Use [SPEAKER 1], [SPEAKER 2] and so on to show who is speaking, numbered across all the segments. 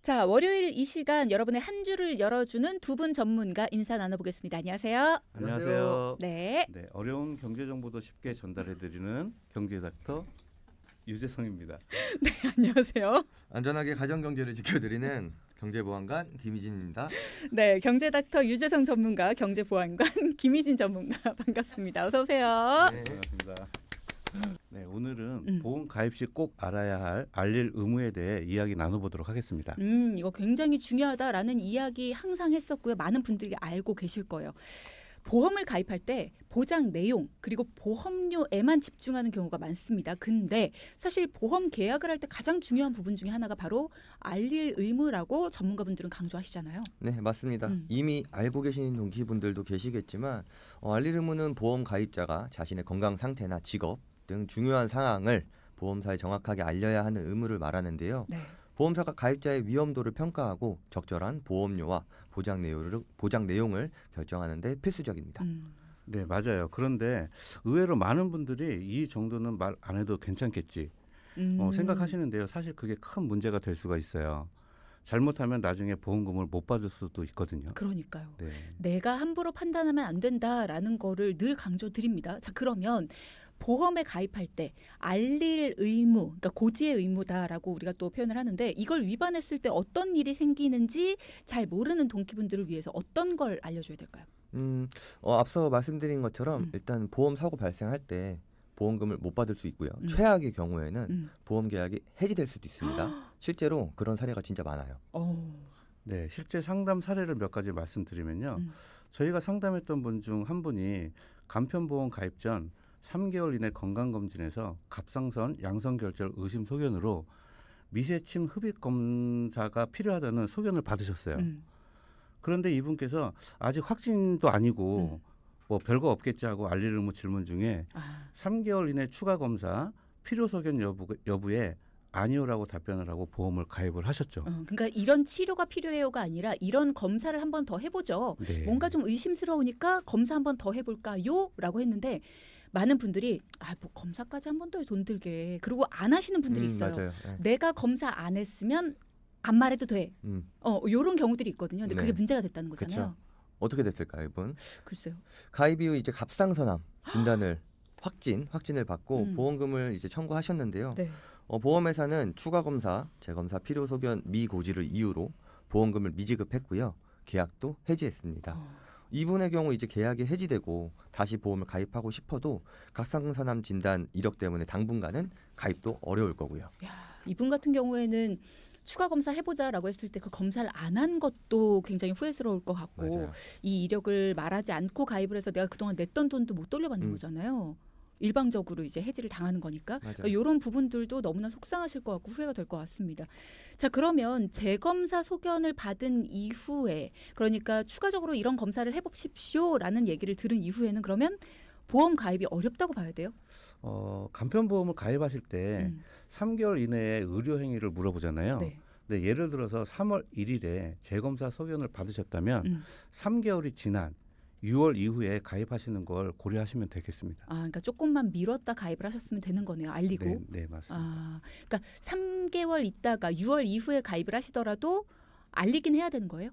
[SPEAKER 1] 자, 월요일 이 시간 여러분의 한 주를 열어주는 두 분 전문가 인사 나눠보겠습니다. 안녕하세요.
[SPEAKER 2] 안녕하세요.
[SPEAKER 1] 네.
[SPEAKER 2] 네, 어려운 경제 정보도 쉽게 전달해드리는 경제 닥터 유재성입니다.
[SPEAKER 1] 네, 안녕하세요.
[SPEAKER 3] 안전하게 가정경제를 지켜드리는 경제보안관 김희진입니다.
[SPEAKER 1] 네, 경제닥터 유재성 전문가, 경제보안관 김희진 전문가 반갑습니다. 어서 오세요.
[SPEAKER 3] 네.
[SPEAKER 2] 반갑습니다. 네, 오늘은 보험 가입 시 꼭 알아야 할 알릴 의무에 대해 이야기 나눠보도록 하겠습니다.
[SPEAKER 1] 이거 굉장히 중요하다라는 이야기 항상 했었고요. 많은 분들이 알고 계실 거예요. 보험을 가입할 때 보장 내용 그리고 보험료에만 집중하는 경우가 많습니다. 근데 사실 보험 계약을 할 때 가장 중요한 부분 중에 하나가 바로 알릴 의무라고 전문가분들은 강조하시잖아요.
[SPEAKER 3] 네, 맞습니다. 이미 알고 계신 동기분들도 계시겠지만 알릴 의무는 보험 가입자가 자신의 건강 상태나 직업 등 중요한 상황을 보험사에 정확하게 알려야 하는 의무를 말하는데요.
[SPEAKER 1] 네.
[SPEAKER 3] 보험사가 가입자의 위험도를 평가하고 적절한 보험료와 보장 내용을 결정하는 데 필수적입니다.
[SPEAKER 2] 네, 맞아요. 그런데 의외로 많은 분들이 이 정도는 말 안 해도 괜찮겠지 생각하시는데요. 사실 그게 큰 문제가 될 수가 있어요. 잘못하면 나중에 보험금을 못 받을 수도 있거든요.
[SPEAKER 1] 그러니까요.
[SPEAKER 2] 네.
[SPEAKER 1] 내가 함부로 판단하면 안 된다라는 거를 늘 강조드립니다. 자, 그러면 보험에 가입할 때 알릴 의무, 그러니까 고지의 의무다라고 우리가 또 표현을 하는데 이걸 위반했을 때 어떤 일이 생기는지 잘 모르는 동기분들을 위해서 어떤 걸 알려줘야 될까요?
[SPEAKER 3] 앞서 말씀드린 것처럼 일단 보험 사고 발생할 때 보험금을 못 받을 수 있고요. 최악의 경우에는 보험 계약이 해지될 수도 있습니다. 실제로 그런 사례가 진짜 많아요.
[SPEAKER 2] 네, 실제 상담 사례를 몇 가지 말씀드리면요. 저희가 상담했던 분 중 한 분이 간편보험 가입 전 3개월 이내 건강검진에서 갑상선 양성결절 의심 소견으로 미세침 흡입 검사가 필요하다는 소견을 받으셨어요. 그런데 이분께서 아직 확진도 아니고 뭐 별거 없겠지 하고 알릴 의무 질문 중에 3개월 이내 추가 검사 필요 소견 여부에 아니오라고 답변을 하고 보험을 가입을 하셨죠.
[SPEAKER 1] 그러니까 이런 치료가 필요해요가 아니라 이런 검사를 한 번 더 해보죠.
[SPEAKER 2] 네.
[SPEAKER 1] 뭔가 좀 의심스러우니까 검사 한 번 더 해볼까요? 라고 했는데 많은 분들이 뭐 검사까지 한 번 더 돈 들게 그리고 안 하시는 분들이 있어요.
[SPEAKER 3] 맞아요. 네.
[SPEAKER 1] 내가 검사 안 했으면 안 말해도 돼. 이런 경우들이 있거든요. 근데 그게
[SPEAKER 3] 네.
[SPEAKER 1] 문제가 됐다는 거잖아요.
[SPEAKER 3] 그렇죠. 어떻게 됐을까요, 이분?
[SPEAKER 1] 글쎄요.
[SPEAKER 3] 가입 이후 이제 갑상선암 진단을 확진을 받고 보험금을 이제 청구하셨는데요.
[SPEAKER 1] 네.
[SPEAKER 3] 보험회사는 추가 검사, 재검사 필요 소견 미고지를 이유로 보험금을 미지급했고요. 계약도 해지했습니다. 이분의 경우 이제 계약이 해지되고 다시 보험을 가입하고 싶어도 갑상선암 진단 이력 때문에 당분간은 가입도 어려울 거고요.
[SPEAKER 1] 야, 이분 같은 경우에는 추가 검사 해보자라고 했을 때 그 검사를 안 한 것도 굉장히 후회스러울 것 같고
[SPEAKER 3] 맞아요.
[SPEAKER 1] 이 이력을 말하지 않고 가입을 해서 내가 그동안 냈던 돈도 못 돌려받는 거잖아요. 일방적으로 이제 해지를 당하는 거니까 그러니까 이런 부분들도 너무나 속상하실 것 같고 후회가 될 것 같습니다. 자, 그러면 재검사 소견을 받은 이후에 그러니까 추가적으로 이런 검사를 해보십시오라는 얘기를 들은 이후에는 그러면 보험 가입이 어렵다고 봐야 돼요?
[SPEAKER 2] 간편보험을 가입하실 때 3개월 이내에 의료 행위를 물어보잖아요.
[SPEAKER 1] 네.
[SPEAKER 2] 근데 예를 들어서 3월 1일에 재검사 소견을 받으셨다면 3개월이 지난 6월 이후에 가입하시는 걸 고려하시면 되겠습니다.
[SPEAKER 1] 그러니까 조금만 미뤘다 가입을 하셨으면 되는 거네요. 알리고.
[SPEAKER 2] 네, 맞습니다.
[SPEAKER 1] 그러니까 3개월 있다가 6월 이후에 가입을 하시더라도 알리긴 해야 되는 거예요?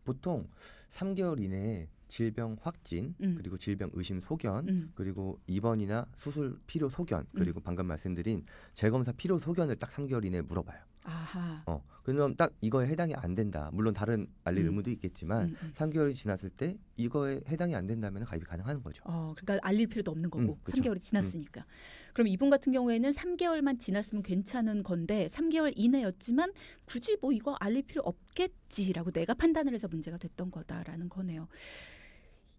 [SPEAKER 3] 보통 3개월 이내에 질병 확진 그리고 질병 의심 소견 그리고 입원이나 수술 필요 소견 그리고 방금 말씀드린 재검사 필요 소견을 딱 3개월 이내에 물어봐요.
[SPEAKER 1] 아하.
[SPEAKER 3] 그러면 딱 이거에 해당이 안 된다. 물론 다른 알릴 의무도 있겠지만 3개월이 지났을 때 이거에 해당이 안 된다면 가입이 가능한 거죠.
[SPEAKER 1] 그러니까 알릴 필요도 없는 거고
[SPEAKER 3] 그쵸.
[SPEAKER 1] 3개월이 지났으니까. 그럼 이분 같은 경우에는 3개월만 지났으면 괜찮은 건데 3개월 이내였지만 굳이 뭐 이거 알릴 필요 없겠지라고 내가 판단을 해서 문제가 됐던 거다라는 거네요.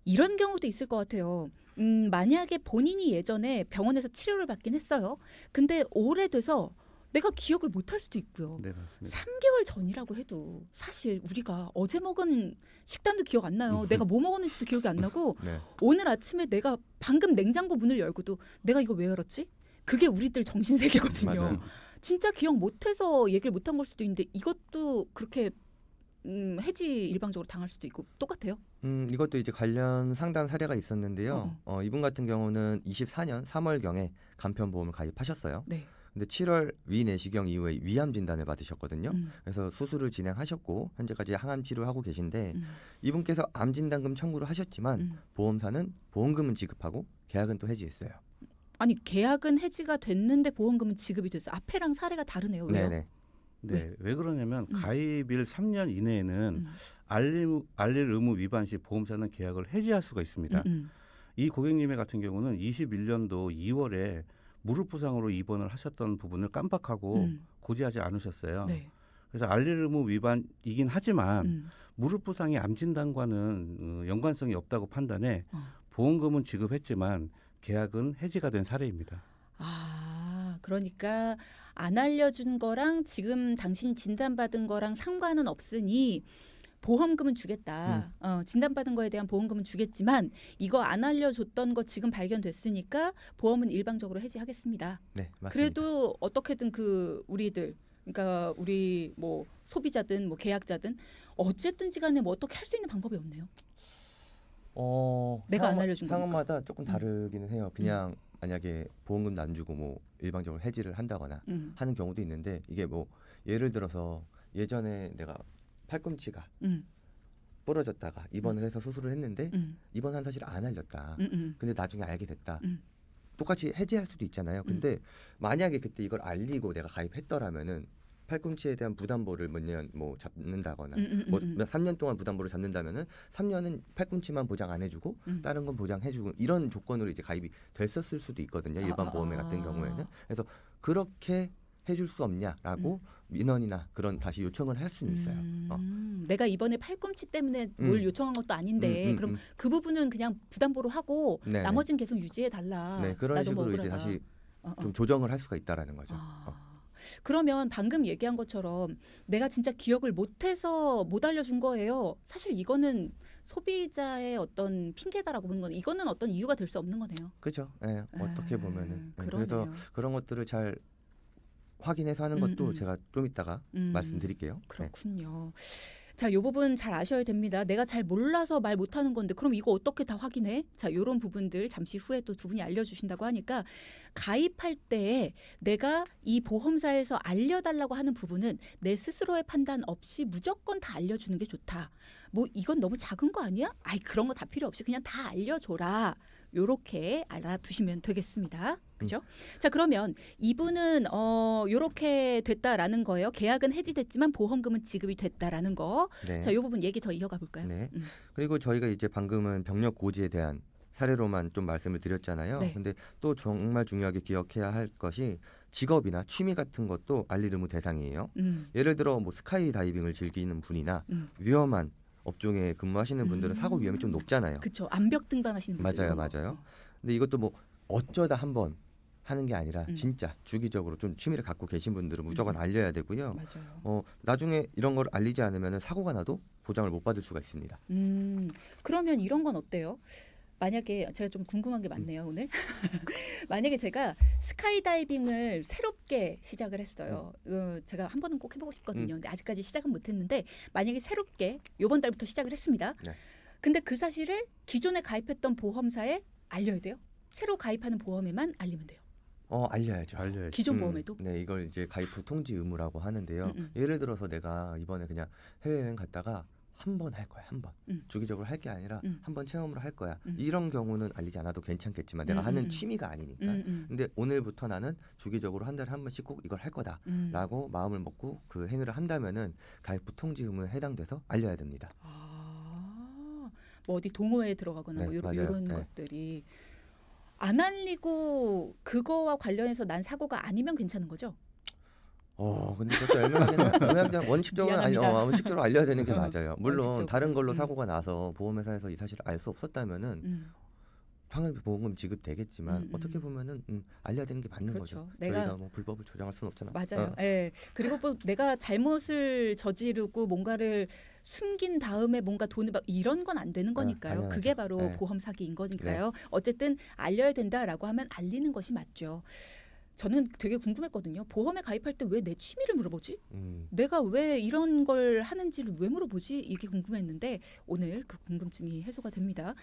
[SPEAKER 1] 이런 경우도 있을 것 같아요. 만약에 본인이 예전에 병원에서 치료를 받긴 했어요. 근데 오래돼서 내가 기억을 못할 수도 있고요.
[SPEAKER 2] 네, 맞습니다.
[SPEAKER 1] 3개월 전이라고 해도 사실 우리가 어제 먹은 식단도 기억 안 나요. 내가 뭐 먹었는지도 기억이 안 나고
[SPEAKER 3] 네.
[SPEAKER 1] 오늘 아침에 내가 방금 냉장고 문을 열고도 내가 이거 왜 열었지? 그게 우리들 정신세계거든요.
[SPEAKER 3] 맞아요.
[SPEAKER 1] 진짜 기억 못해서 얘기를 못한 걸 수도 있는데 이것도 그렇게 해지 일방적으로 당할 수도 있고 똑같아요?
[SPEAKER 3] 이것도 이제 관련 상담 사례가 있었는데요. 이분 같은 경우는 24년 3월경에 간편보험을 가입하셨어요.
[SPEAKER 1] 네.
[SPEAKER 3] 근데 7월 위내시경 이후에 위암 진단을 받으셨거든요. 그래서 수술을 진행하셨고 현재까지 항암 치료하고 계신데 이분께서 암 진단금 청구를 하셨지만 보험사는 보험금은 지급하고 계약은 또 해지했어요.
[SPEAKER 1] 아니 계약은 해지가 됐는데 보험금은 지급이 됐어. 앞에랑 사례가 다르네요. 왜요?
[SPEAKER 3] 네네.
[SPEAKER 2] 네, 왜 그러냐면 가입일 3년 이내에는 알릴 의무 위반 시 보험사는 계약을 해지할 수가 있습니다. 이 고객님의 같은 경우는 21년도 2월에 무릎 부상으로 입원을 하셨던 부분을 깜빡하고 고지하지 않으셨어요.
[SPEAKER 1] 네.
[SPEAKER 2] 그래서 알릴 의무 위반이긴 하지만 무릎 부상이 암 진단과는 연관성이 없다고 판단해 보험금은 지급했지만 계약은 해지가 된 사례입니다.
[SPEAKER 1] 아, 그러니까 안 알려준 거랑 지금 당신이 진단받은 거랑 상관은 없으니 보험금은 주겠다. 진단받은 거에 대한 보험금은 주겠지만 이거 안 알려줬던 거 지금 발견됐으니까 보험은 일방적으로 해지하겠습니다.
[SPEAKER 3] 네, 맞습니다.
[SPEAKER 1] 그래도 어떻게든 그 우리들, 그러니까 우리 뭐 소비자든 뭐 계약자든 어쨌든지 간에 뭐 어떻게 할 수 있는 방법이 없네요. 내가 안 알려준 거니까.
[SPEAKER 3] 상황마다 조금 다르기는 해요. 그냥 만약에 보험금도 안 주고 뭐 일방적으로 해지를 한다거나 하는 경우도 있는데 이게 뭐 예를 들어서 예전에 내가 팔꿈치가 부러졌다가 입원을 해서 수술을 했는데 입원한 사실을 안 알렸다. 근데 나중에 알게 됐다. 똑같이 해지할 수도 있잖아요. 근데 만약에 그때 이걸 알리고 내가 가입했더라면은 팔꿈치에 대한 부담보를 몇 년 뭐 잡는다거나 뭐 3년 동안 부담보를 잡는다면은 3년은 팔꿈치만 보장 안 해주고 다른 건 보장해주고 이런 조건으로 이제 가입이 됐었을 수도 있거든요. 일반 보험회 같은 경우에는. 그래서 그렇게 해줄 수 없냐라고 민원이나 그런 다시 요청을 할 수는 있어요.
[SPEAKER 1] 내가 이번에 팔꿈치 때문에 뭘 요청한 것도 아닌데 그럼 그 부분은 그냥 부담보로 하고
[SPEAKER 3] 네네.
[SPEAKER 1] 나머지는 계속 유지해 달라.
[SPEAKER 3] 네, 그런
[SPEAKER 1] 나도 뭐
[SPEAKER 3] 식으로 이제
[SPEAKER 1] 억울하다.
[SPEAKER 3] 다시 좀 조정을 할 수가 있다라는 거죠.
[SPEAKER 1] 그러면 방금 얘기한 것처럼 내가 진짜 기억을 못해서 못 알려준 거예요. 사실 이거는 소비자의 어떤 핑계다라고 보는 건 이거는 어떤 이유가 될 수 없는 거네요.
[SPEAKER 3] 그렇죠. 네, 어떻게 보면은 네,
[SPEAKER 1] 그러네요.
[SPEAKER 3] 그래서 그런 것들을 잘 확인해서 하는 것도 제가 좀 이따가 말씀드릴게요. 네.
[SPEAKER 1] 그렇군요. 자, 이 부분 잘 아셔야 됩니다. 내가 잘 몰라서 말 못하는 건데 그럼 이거 어떻게 다 확인해? 자, 이런 부분들 잠시 후에 또 두 분이 알려주신다고 하니까 가입할 때 내가 이 보험사에서 알려달라고 하는 부분은 내 스스로의 판단 없이 무조건 다 알려주는 게 좋다. 뭐 이건 너무 작은 거 아니야? 아이 그런 거 다 필요 없이 그냥 다 알려줘라. 요렇게 알아두시면 되겠습니다. 그죠? 자, 그러면 이분은 요렇게 됐다라는 거예요. 계약은 해지됐지만 보험금은 지급이 됐다라는 거.
[SPEAKER 3] 네.
[SPEAKER 1] 자, 요 부분 얘기 더 이어가 볼까요?
[SPEAKER 3] 네. 그리고 저희가 이제 방금은 병력 고지에 대한 사례로만 좀 말씀을 드렸잖아요.
[SPEAKER 1] 네.
[SPEAKER 3] 근데 또 정말 중요하게 기억해야 할 것이 직업이나 취미 같은 것도 알릴 의무 대상이에요. 예를 들어 뭐 스카이 다이빙을 즐기는 분이나 위험한 업종에 근무하시는 분들은 사고 위험이 좀 높잖아요.
[SPEAKER 1] 그렇죠. 암벽 등반하시는 분들.
[SPEAKER 3] 맞아요. 근데 이것도 뭐 어쩌다 한번 하는 게 아니라 진짜 주기적으로 좀 취미를 갖고 계신 분들은 무조건 알려야 되고요.
[SPEAKER 1] 맞아요.
[SPEAKER 3] 나중에 이런 걸 알리지 않으면 사고가 나도 보장을 못 받을 수가 있습니다.
[SPEAKER 1] 그러면 이런 건 어때요? 만약에 제가 좀 궁금한 게 많네요 오늘. 만약에 제가 스카이다이빙을 새롭게 시작을 했어요. 제가 한 번은 꼭 해보고 싶거든요. 근데 아직까지 시작은 못했는데 만약에 새롭게 이번 달부터 시작을 했습니다.
[SPEAKER 3] 네.
[SPEAKER 1] 근데 그 사실을 기존에 가입했던 보험사에 알려야 돼요? 새로 가입하는 보험에만 알리면 돼요?
[SPEAKER 3] 알려야죠.
[SPEAKER 1] 기존 보험에도?
[SPEAKER 3] 네, 이걸 이제 가입 후 통지 의무라고 하는데요. 예를 들어서 내가 이번에 그냥 해외여행 갔다가 한 번 할 거야, 한 번. 주기적으로 할 게 아니라 한 번 체험으로 할 거야. 이런 경우는 알리지 않아도 괜찮겠지만 내가 하는 취미가 아니니까. 근데 오늘부터 나는 주기적으로 한 달에 한 번씩 꼭 이걸 할 거다라고 마음을 먹고 그 행위를 한다면은 가입 후 통지 의무에 해당돼서 알려야 됩니다.
[SPEAKER 1] 뭐 어디 동호회에 들어가거나
[SPEAKER 3] 네,
[SPEAKER 1] 뭐
[SPEAKER 3] 맞아요.
[SPEAKER 1] 이런
[SPEAKER 3] 네.
[SPEAKER 1] 것들이 안 알리고 그거와 관련해서 난 사고가 아니면 괜찮은 거죠?
[SPEAKER 3] 근데 그것도 애매하긴 원칙적으로 원칙적으로 알려야 되는 게 맞아요. 물론
[SPEAKER 1] 원칙적으로.
[SPEAKER 3] 다른 걸로 사고가 나서 보험회사에서 이 사실을 알 수 없었다면은 당연히 보험금 지급되겠지만 어떻게 보면은 알려야 되는 게 맞는
[SPEAKER 1] 그렇죠.
[SPEAKER 3] 거죠. 저희가 뭐 불법을 조장할 수는 없잖아.
[SPEAKER 1] 맞아요. 예. 그리고 뭐 내가 잘못을 저지르고 뭔가를 숨긴 다음에 뭔가 돈을 이런 건 안 되는 거니까요.
[SPEAKER 3] 당연하죠.
[SPEAKER 1] 그게 바로
[SPEAKER 3] 네.
[SPEAKER 1] 보험 사기인 거니까요. 어쨌든 알려야 된다라고 하면 알리는 것이 맞죠. 저는 되게 궁금했거든요. 보험에 가입할 때 왜 내 취미를 물어보지?
[SPEAKER 3] 음.
[SPEAKER 1] 내가 왜 이런 걸 하는지를 왜 물어보지? 이게 궁금했는데 오늘 그 궁금증이 해소가 됩니다.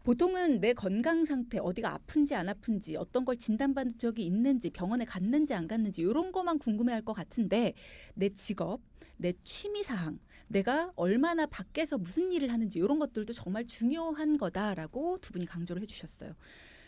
[SPEAKER 1] 보통은 내 건강 상태, 어디가 아픈지 안 아픈지, 어떤 걸 진단받은 적이 있는지, 병원에 갔는지 안 갔는지 이런 것만 궁금해할 것 같은데 내 직업, 내 취미 사항, 내가 얼마나 밖에서 무슨 일을 하는지 이런 것들도 정말 중요한 거다라고 두 분이 강조를 해주셨어요.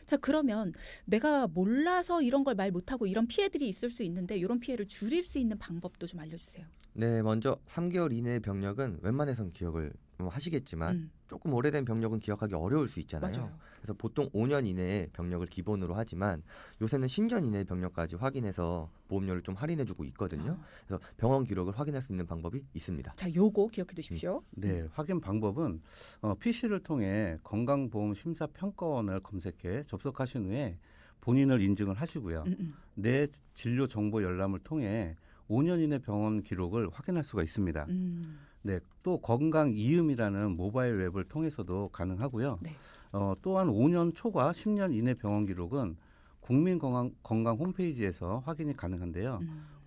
[SPEAKER 1] 자, 그러면 내가 몰라서 이런 걸 말 못하고 이런 피해들이 있을 수 있는데 이런 피해를 줄일 수 있는 방법도 좀 알려주세요.
[SPEAKER 3] 네, 먼저 3개월 이내의 병력은 웬만해선 기억을 하시겠지만 조금 오래된 병력은 기억하기 어려울 수 있잖아요.
[SPEAKER 1] 맞아요.
[SPEAKER 3] 그래서 보통 5년 이내의 병력을 기본으로 하지만 요새는 10년 이내의 병력까지 확인해서 보험료를 좀 할인해주고 있거든요. 그래서 병원 기록을 확인할 수 있는 방법이 있습니다.
[SPEAKER 1] 자, 요거 기억해 두십시오.
[SPEAKER 2] 네, 확인 방법은 PC를 통해 건강보험심사평가원을 검색해 접속하신 후에 본인을 인증을 하시고요. 내 진료 정보 열람을 통해 5년 이내 병원 기록을 확인할 수가 있습니다. 네, 또 건강이음이라는 모바일 웹을 통해서도 가능하고요.
[SPEAKER 1] 네.
[SPEAKER 2] 또한 5년 초과 10년 이내 병원 기록은 국민건강 홈페이지에서 확인이 가능한데요.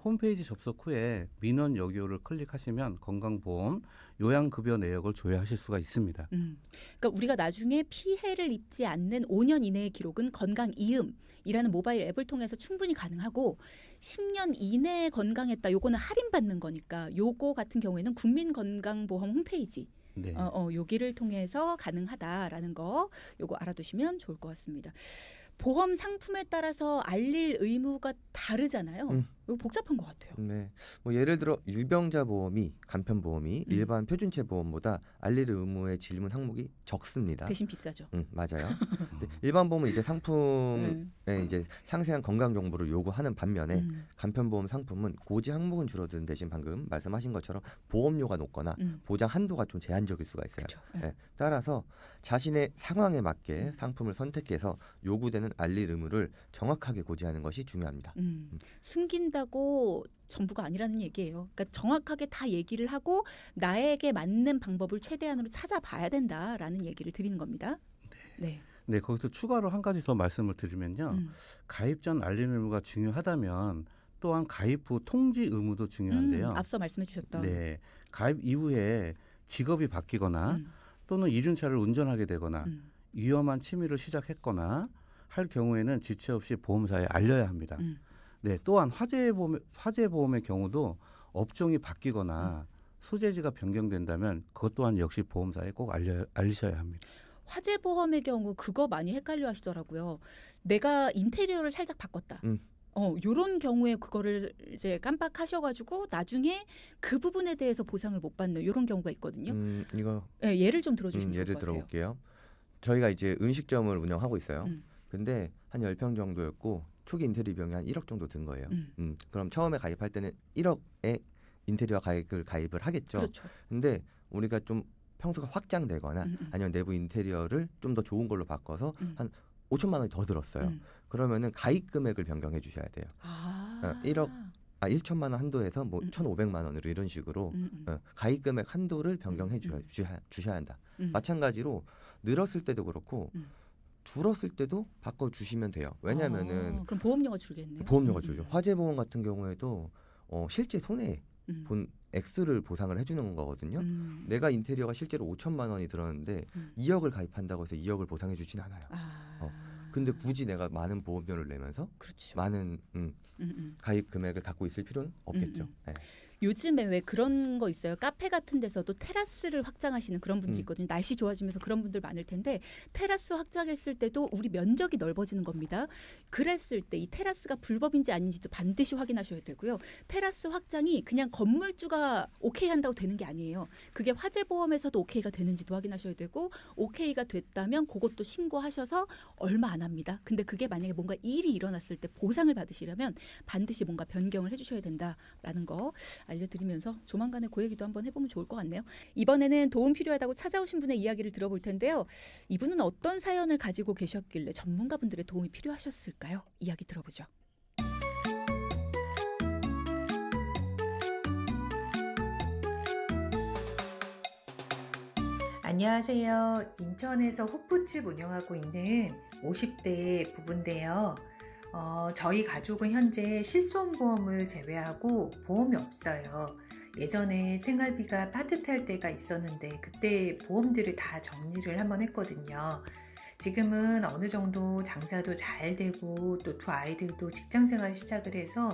[SPEAKER 2] 홈페이지 접속 후에 민원 여기요를 클릭하시면 건강보험 요양급여 내역을 조회하실 수가 있습니다.
[SPEAKER 1] 그러니까 우리가 나중에 피해를 입지 않는 5년 이내의 기록은 건강이음이라는 모바일 앱을 통해서 충분히 가능하고 10년 이내에 건강했다. 요거는 할인받는 거니까 요거 같은 경우에는 국민건강보험 홈페이지
[SPEAKER 2] 네.
[SPEAKER 1] 여기를 통해서 가능하다라는 거 요거 알아두시면 좋을 것 같습니다. 보험 상품에 따라서 알릴 의무가 다르잖아요. 이거 복잡한 것 같아요.
[SPEAKER 3] 네, 뭐 예를 들어 유병자 보험이 간편보험이 일반 표준체 보험보다 알릴 의무의 질문 항목이 적습니다.
[SPEAKER 1] 대신 비싸죠.
[SPEAKER 3] 맞아요. 일반 보험은 이제 상품에 이제 상세한 건강 정보를 요구하는 반면에 간편보험 상품은 고지 항목은 줄어드는 대신 방금 말씀하신 것처럼 보험료가 높거나 보장 한도가 좀 제한적일 수가 있어요. 네, 따라서 자신의 상황에 맞게 상품을 선택해서 요구되는 알릴 의무를 정확하게 고지하는 것이 중요합니다.
[SPEAKER 1] 숨긴다고 전부가 아니라는 얘기예요. 그러니까 정확하게 다 얘기를 하고 나에게 맞는 방법을 최대한으로 찾아봐야 된다라는 얘기를 드리는 겁니다. 네.
[SPEAKER 2] 네, 거기서 추가로 한 가지 더 말씀을 드리면요. 가입 전 알림 의무가 중요하다면 또한 가입 후 통지 의무도 중요한데요.
[SPEAKER 1] 앞서 말씀해 주셨던.
[SPEAKER 2] 네, 가입 이후에 직업이 바뀌거나 또는 이륜차를 운전하게 되거나 위험한 취미를 시작했거나 할 경우에는 지체 없이 보험사에 알려야 합니다. 네, 또한 화재 보험의 경우도 업종이 바뀌거나 소재지가 변경된다면 그것 또한 역시 보험사에 꼭 알리셔야 합니다.
[SPEAKER 1] 화재 보험의 경우 그거 많이 헷갈려 하시더라고요. 내가 인테리어를 살짝 바꿨다. 요런 경우에 그거를 이제 깜빡하셔가지고 나중에 그 부분에 대해서 보상을 못 받는 이런 경우가 있거든요.
[SPEAKER 3] 이거
[SPEAKER 1] 네, 예를 좀 들어주시면 좋을
[SPEAKER 3] 예를
[SPEAKER 1] 것 같아요.
[SPEAKER 3] 들어볼게요. 저희가 이제 음식점을 운영하고 있어요. 근데 한 10평 정도였고 초기 인테리어 비용이 한 1억 정도 든 거예요. 그럼 처음에 가입할 때는 1억에 인테리어 가입을 하겠죠.
[SPEAKER 1] 그렇죠.
[SPEAKER 3] 근데 우리가 좀 평수가 확장되거나 아니면 내부 인테리어를 좀 더 좋은 걸로 바꿔서 한 5천만 원이 더 들었어요. 그러면은 가입 금액을 변경해 주셔야 돼요. 1천만 원 한도에서 뭐 1,500만 원으로 이런 식으로 가입 금액 한도를 변경해 주셔야 한다. 마찬가지로 늘었을 때도 그렇고 줄었을 때도 바꿔주시면 돼요. 왜냐하면은
[SPEAKER 1] 그럼 보험료가 줄겠네요.
[SPEAKER 3] 보험료가 줄죠. 화재 보험 같은 경우에도 실제 손해 본 X를 보상을 해주는 거거든요. 내가 인테리어가 실제로 5천만 원이 들었는데 2억을 가입한다고 해서 2억을 보상해 주진 않아요. 근데 굳이 내가 많은 보험료를 내면서
[SPEAKER 1] 그렇죠.
[SPEAKER 3] 많은 가입 금액을 갖고 있을 필요는 없겠죠. 네.
[SPEAKER 1] 요즘에 왜 그런 거 있어요. 카페 같은 데서도 테라스를 확장하시는 그런 분들이 있거든요. 날씨 좋아지면서 그런 분들 많을 텐데 테라스 확장했을 때도 우리 면적이 넓어지는 겁니다. 그랬을 때 이 테라스가 불법인지 아닌지도 반드시 확인하셔야 되고요. 테라스 확장이 그냥 건물주가 오케이 한다고 되는 게 아니에요. 그게 화재 보험에서도 오케이가 되는지도 확인하셔야 되고 오케이가 됐다면 그것도 신고하셔서 얼마 안 합니다. 근데 그게 만약에 뭔가 일이 일어났을 때 보상을 받으시려면 반드시 뭔가 변경을 해주셔야 된다라는 거 알려드리면서 조만간에 그 얘기도 한번 해보면 좋을 것 같네요. 이번에는 도움 필요하다고 찾아오신 분의 이야기를 들어볼 텐데요. 이분은 어떤 사연을 가지고 계셨길래 전문가분들의 도움이 필요하셨을까요? 이야기 들어보죠.
[SPEAKER 4] 안녕하세요. 인천에서 호프집 운영하고 있는 50대 부부인데요. 저희 가족은 현재 실손보험을 제외하고 보험이 없어요. 예전에 생활비가 빠듯할 때가 있었는데 그때 보험들을 다 정리를 한번 했거든요. 지금은 어느 정도 장사도 잘 되고 또 두 아이들도 직장생활 시작을 해서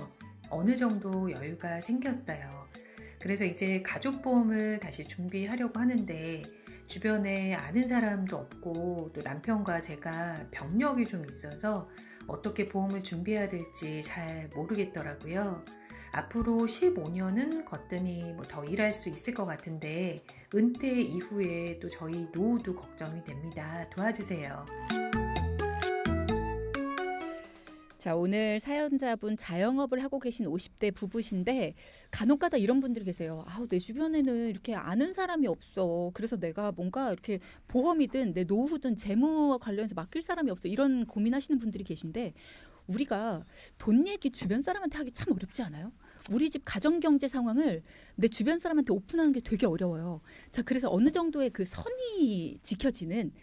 [SPEAKER 4] 어느 정도 여유가 생겼어요. 그래서 이제 가족보험을 다시 준비하려고 하는데 주변에 아는 사람도 없고 또 남편과 제가 병력이 좀 있어서 어떻게 보험을 준비해야 될지 잘 모르겠더라고요. 앞으로 15년은 거뜬히 더 일할 수 있을 것 같은데 은퇴 이후에 또 저희 노후도 걱정이 됩니다. 도와주세요.
[SPEAKER 1] 자, 오늘 사연자분 자영업을 하고 계신 50대 부부신데 간혹가다 이런 분들이 계세요. 내 주변에는 이렇게 아는 사람이 없어. 그래서 내가 뭔가 이렇게 보험이든 내 노후든 재무와 관련해서 맡길 사람이 없어. 이런 고민하시는 분들이 계신데 우리가 돈 얘기 주변 사람한테 하기 참 어렵지 않아요? 우리 집 가정경제 상황을 내 주변 사람한테 오픈하는 게 되게 어려워요. 자, 그래서 어느 정도의 그 선이 지켜지는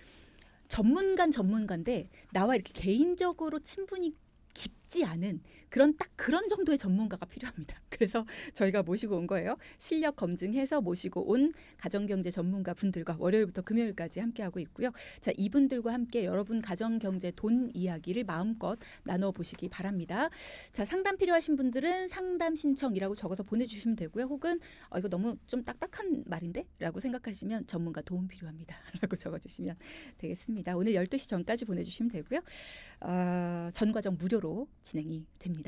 [SPEAKER 1] 전문가인데 나와 이렇게 개인적으로 친분이 깊지 않은 그런 정도의 전문가가 필요합니다. 그래서 저희가 모시고 온 거예요. 실력 검증해서 모시고 온 가정경제 전문가 분들과 월요일부터 금요일까지 함께하고 있고요. 자, 이분들과 함께 여러분 가정경제 돈 이야기를 마음껏 나눠보시기 바랍니다. 자, 상담 필요하신 분들은 상담 신청이라고 적어서 보내주시면 되고요. 혹은 이거 너무 좀 딱딱한 말인데? 라고 생각하시면 전문가 도움 필요합니다. 라고 적어주시면 되겠습니다. 오늘 12시 전까지 보내주시면 되고요. 전 과정 무료로 진행이 됩니다.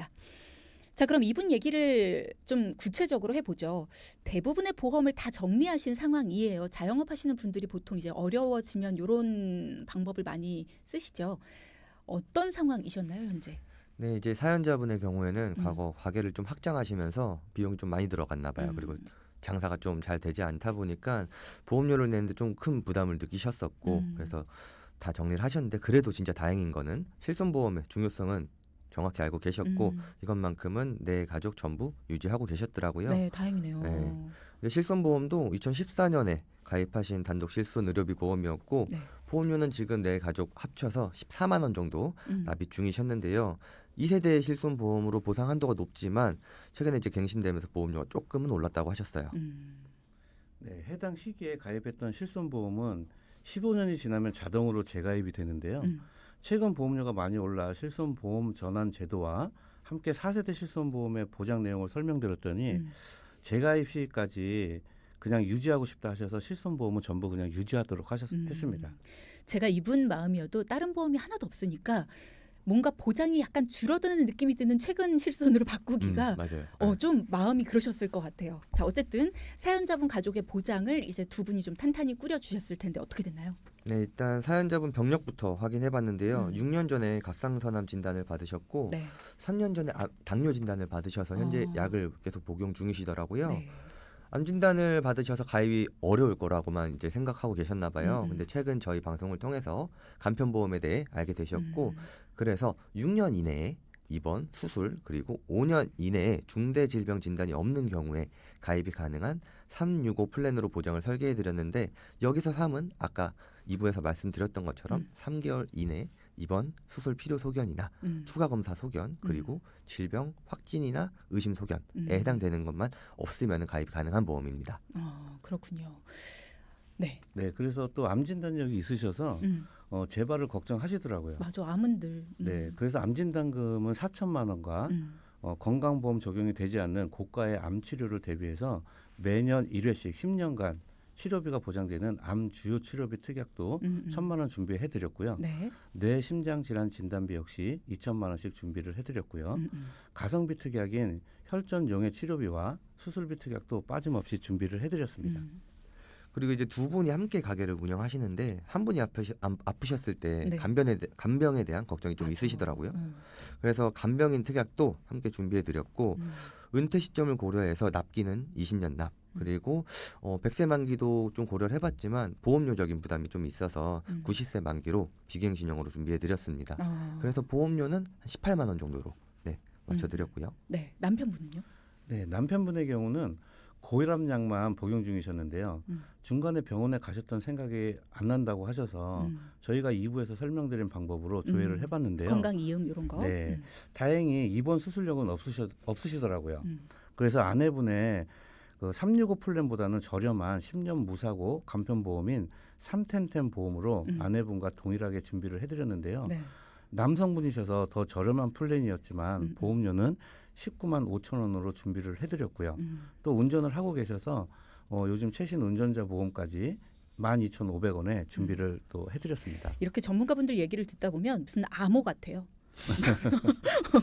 [SPEAKER 1] 자, 그럼 이분 얘기를 좀 구체적으로 해보죠. 대부분의 보험을 다 정리하신 상황이에요. 자영업 하시는 분들이 보통 이제 어려워지면 이런 방법을 많이 쓰시죠. 어떤 상황이셨나요, 현재?
[SPEAKER 3] 네, 이제 사연자분의 경우에는 과거 가게를 좀 확장하시면서 비용이 좀 많이 들어갔나 봐요. 그리고 장사가 좀 잘 되지 않다 보니까 보험료를 내는데 좀 큰 부담을 느끼셨었고 그래서 다 정리를 하셨는데 그래도 진짜 다행인 거는 실손보험의 중요성은 정확히 알고 계셨고 이것만큼은 내 가족 전부 유지하고 계셨더라고요.
[SPEAKER 1] 네, 다행이네요.
[SPEAKER 3] 네. 근데 실손보험도 2014년에 가입하신 단독 실손 의료비 보험이었고
[SPEAKER 1] 네.
[SPEAKER 3] 보험료는 지금 내 가족 합쳐서 14만 원 정도 납입 중이셨는데요. 2세대 실손보험으로 보상 한도가 높지만 최근에 이제 갱신되면서 보험료가 조금은 올랐다고 하셨어요.
[SPEAKER 2] 네, 해당 시기에 가입했던 실손보험은 15년이 지나면 자동으로 재가입이 되는데요. 최근 보험료가 많이 올라 실손보험 전환 제도와 함께 4세대 실손보험의 보장 내용을 설명드렸더니 재가입 시기까지 그냥 유지하고 싶다 하셔서 실손보험은 전부 그냥 유지하도록 했습니다.
[SPEAKER 1] 제가 이분 마음이어도 다른 보험이 하나도 없으니까 뭔가 보장이 약간 줄어드는 느낌이 드는 최근 실손으로 바꾸기가
[SPEAKER 3] 맞아요.
[SPEAKER 1] 좀 마음이 그러셨을 것 같아요. 자, 어쨌든 사연자분 가족의 보장을 이제 두 분이 좀 탄탄히 꾸려주셨을 텐데 어떻게 됐나요?
[SPEAKER 3] 네, 일단 사연자분 병력부터 확인해봤는데요. 6년 전에 갑상선암 진단을 받으셨고
[SPEAKER 1] 네.
[SPEAKER 3] 3년 전에 당뇨 진단을 받으셔서 현재 약을 계속 복용 중이시더라고요.
[SPEAKER 1] 네.
[SPEAKER 3] 암 진단을 받으셔서 가입이 어려울 거라고만 이제 생각하고 계셨나 봐요. 근데 최근 저희 방송을 통해서 간편보험에 대해 알게 되셨고 그래서 6년 이내에 입원, 수술 그리고 5년 이내에 중대 질병 진단이 없는 경우에 가입이 가능한 365 플랜으로 보장을 설계해 드렸는데 여기서 3은 아까 2부에서 말씀드렸던 것처럼 3개월 이내에 입원, 수술 필요 소견이나 추가 검사 소견 그리고 질병 확진이나 의심 소견에 해당되는 것만 없으면 가입이 가능한 보험입니다.
[SPEAKER 1] 그렇군요. 네.
[SPEAKER 2] 네, 그래서 또 암 진단력이 있으셔서 재발을 걱정하시더라고요.
[SPEAKER 1] 맞아, 암은 늘.
[SPEAKER 2] 네, 그래서 암 진단금은 4천만 원과 건강보험 적용이 되지 않는 고가의 암 치료를 대비해서 매년 1회씩 10년간 치료비가 보장되는 암 주요 치료비 특약도 1,000만 원 준비해드렸고요.
[SPEAKER 1] 네.
[SPEAKER 2] 뇌 심장 질환 진단비 역시 2천만 원씩 준비를 해드렸고요. 가성비 특약인 혈전 용해 치료비와 수술비 특약도 빠짐없이 준비를 해드렸습니다.
[SPEAKER 3] 그리고 이제 두 분이 함께 가게를 운영하시는데 한 분이 아프셨을 때
[SPEAKER 1] 네.
[SPEAKER 3] 간병에 대한 걱정이 좀 있으시더라고요. 그래서 간병인 특약도 함께 준비해드렸고 은퇴 시점을 고려해서 납기는 20년 납 그리고 100세 만기도 좀 고려를 해봤지만 보험료적인 부담이 좀 있어서 90세 만기로 비갱신형으로 준비해드렸습니다. 그래서 보험료는 한 18만 원 정도로 맞춰드렸고요.
[SPEAKER 1] 네, 남편분은요?
[SPEAKER 2] 네, 남편분의 경우는 고혈압약만 복용 중이셨는데요. 중간에 병원에 가셨던 생각이 안 난다고 하셔서 저희가 2부에서 설명드린 방법으로 조회를 해봤는데요.
[SPEAKER 1] 건강 이음 이런 거.
[SPEAKER 2] 네, 다행히 입원 수술력은 없으시더라고요. 그래서 아내분의 그 365 플랜보다는 저렴한 10년 무사고 간편보험인 3텐텐 보험으로 아내분과 동일하게 준비를 해드렸는데요.
[SPEAKER 1] 네.
[SPEAKER 2] 남성분이셔서 더 저렴한 플랜이었지만 보험료는 19만 5천 원으로 준비를 해드렸고요. 또 운전을 하고 계셔서 요즘 최신 운전자 보험까지 12,500원에 준비를 또 해드렸습니다.
[SPEAKER 1] 이렇게 전문가분들 얘기를 듣다 보면 무슨 암호 같아요.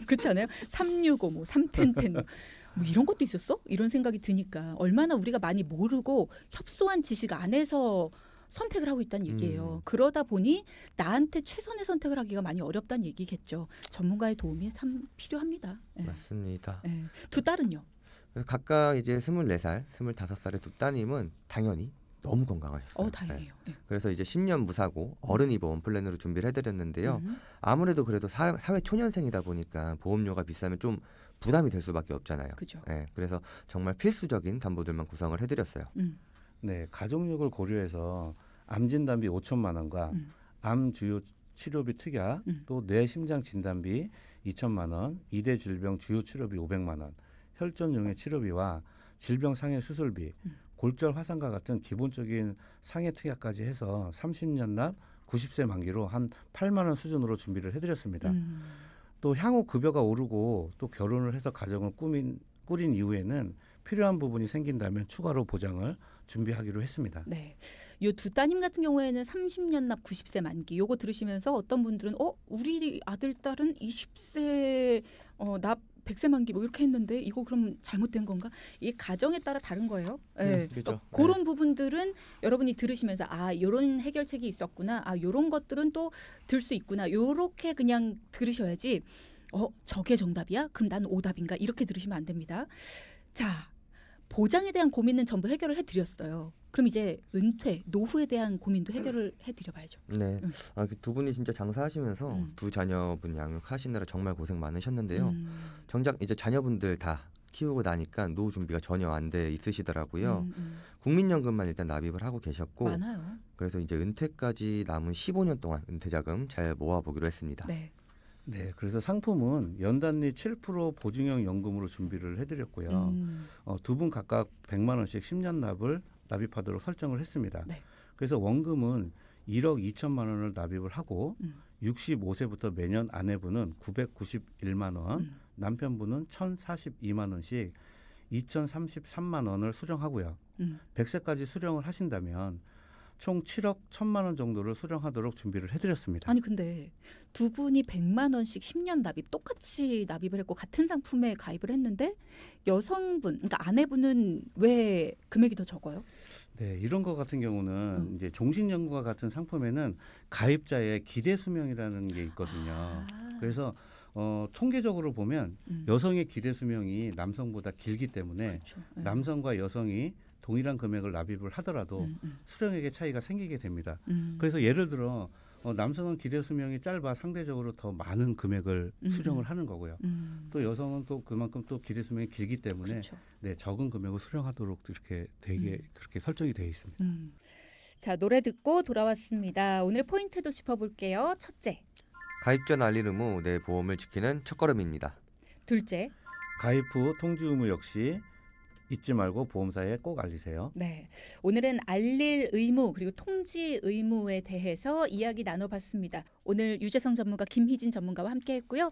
[SPEAKER 1] 그렇지 않아요? 365, 뭐 3텐텐 뭐 이런 것도 있었어? 이런 생각이 드니까 얼마나 우리가 많이 모르고 협소한 지식 안에서 선택을 하고 있다는 얘기예요. 그러다 보니 나한테 최선의 선택을 하기가 많이 어렵다는 얘기겠죠. 전문가의 도움이 참 필요합니다. 네.
[SPEAKER 3] 맞습니다.
[SPEAKER 1] 네. 두 딸은요?
[SPEAKER 3] 그래서 각각 이제 24살, 25살의 두 따님은 당연히 너무 건강하셨어요.
[SPEAKER 1] 다행이에요. 네.
[SPEAKER 3] 그래서 이제 10년 무사고 어른이 보험 플랜으로 준비를 해드렸는데요. 아무래도 그래도 사회 초년생이다 보니까 보험료가 비싸면 좀 부담이 될 수밖에 없잖아요.
[SPEAKER 1] 그죠.
[SPEAKER 3] 네, 그래서 정말 필수적인 담보들만 구성을 해드렸어요.
[SPEAKER 2] 네, 가족력을 고려해서 암 진단비 5천만 원과 암 주요 치료비 특약, 또 뇌심장 진단비 2천만 원, 2대 질병 주요 치료비 500만 원, 혈전용의 치료비와 질병 상해 수술비, 골절 화상과 같은 기본적인 상해 특약까지 해서 30년 납 90세 만기로 한 8만 원 수준으로 준비를 해드렸습니다. 또 향후 급여가 오르고 또 결혼을 해서 가정을 꾸린 이후에는 필요한 부분이 생긴다면 추가로 보장을 준비하기로 했습니다.
[SPEAKER 1] 네, 이 두 따님 같은 경우에는 30년 납 90세 만기. 요거 들으시면서 어떤 분들은 우리 아들 딸은 20세 납 100세 만기 뭐 이렇게 했는데 이거 그럼 잘못된 건가? 이게 가정에 따라 다른 거예요. 네.
[SPEAKER 3] 그렇죠.
[SPEAKER 1] 그런 부분들은 여러분이 들으시면서 이런 해결책이 있었구나. 이런 것들은 또 들 수 있구나. 요렇게 그냥 들으셔야지. 저게 정답이야? 그럼 난 오답인가? 이렇게 들으시면 안 됩니다. 자, 보장에 대한 고민은 전부 해결을 해드렸어요. 그럼 이제 은퇴, 노후에 대한 고민도 해결을 해드려봐야죠.
[SPEAKER 3] 네, 두 분이 진짜 장사하시면서 두 자녀분 양육하시느라 정말 고생 많으셨는데요. 정작 이제 자녀분들 다 키우고 나니까 노후 준비가 전혀 안 돼 있으시더라고요. 국민연금만 일단 납입을 하고 계셨고,
[SPEAKER 1] 많아요.
[SPEAKER 3] 그래서 이제 은퇴까지 남은 15년 동안 은퇴자금 잘 모아보기로 했습니다.
[SPEAKER 1] 네.
[SPEAKER 2] 네, 그래서 상품은 연단리 7% 보증형 연금으로 준비를 해드렸고요. 두 분 각각 100만 원씩 10년 납을 납입하도록 설정을 했습니다. 네. 그래서 원금은 1억 2천만 원을 납입을 하고 65세부터 매년 아내분은 991만 원, 남편분은 1,042만 원씩 2,033만 원을 수령하고요. 100세까지 수령을 하신다면 총 7억 1천만 원 정도를 수령하도록 준비를 해드렸습니다.
[SPEAKER 1] 아니 근데 두 분이 100만 원씩 10년 납입 똑같이 납입을 했고 같은 상품에 가입을 했는데 여성분, 그러니까 아내분은 왜 금액이 더 적어요?
[SPEAKER 2] 네, 이런 것 같은 경우는 이제 종신연금과 같은 상품에는 가입자의 기대 수명이라는 게 있거든요. 그래서 통계적으로 보면 여성의 기대 수명이 남성보다 길기 때문에
[SPEAKER 1] 그렇죠. 네.
[SPEAKER 2] 남성과 여성이 동일한 금액을 납입을 하더라도 수령액의 차이가 생기게 됩니다. 그래서 예를 들어 남성은 기대 수명이 짧아 상대적으로 더 많은 금액을 수령을 하는 거고요. 또 여성은 또 그만큼 또 기대 수명이 길기 때문에
[SPEAKER 1] 그렇죠.
[SPEAKER 2] 네, 적은 금액을 수령하도록 이렇게 되게 그렇게 설정이 되어 있습니다.
[SPEAKER 1] 자, 노래 듣고 돌아왔습니다. 오늘 포인트도 짚어볼게요. 첫째,
[SPEAKER 3] 가입 전 알릴 의무, 내 보험을 지키는 첫걸음입니다.
[SPEAKER 1] 둘째,
[SPEAKER 2] 가입 후 통지 의무 역시 잊지 말고 보험사에 꼭 알리세요.
[SPEAKER 1] 네, 오늘은 알릴 의무 그리고 통지 의무에 대해서 이야기 나눠봤습니다. 오늘 유재성 전문가 김희진 전문가와 함께했고요.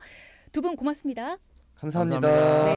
[SPEAKER 1] 두 분 고맙습니다.
[SPEAKER 3] 감사합니다.
[SPEAKER 2] 감사합니다.
[SPEAKER 1] 네.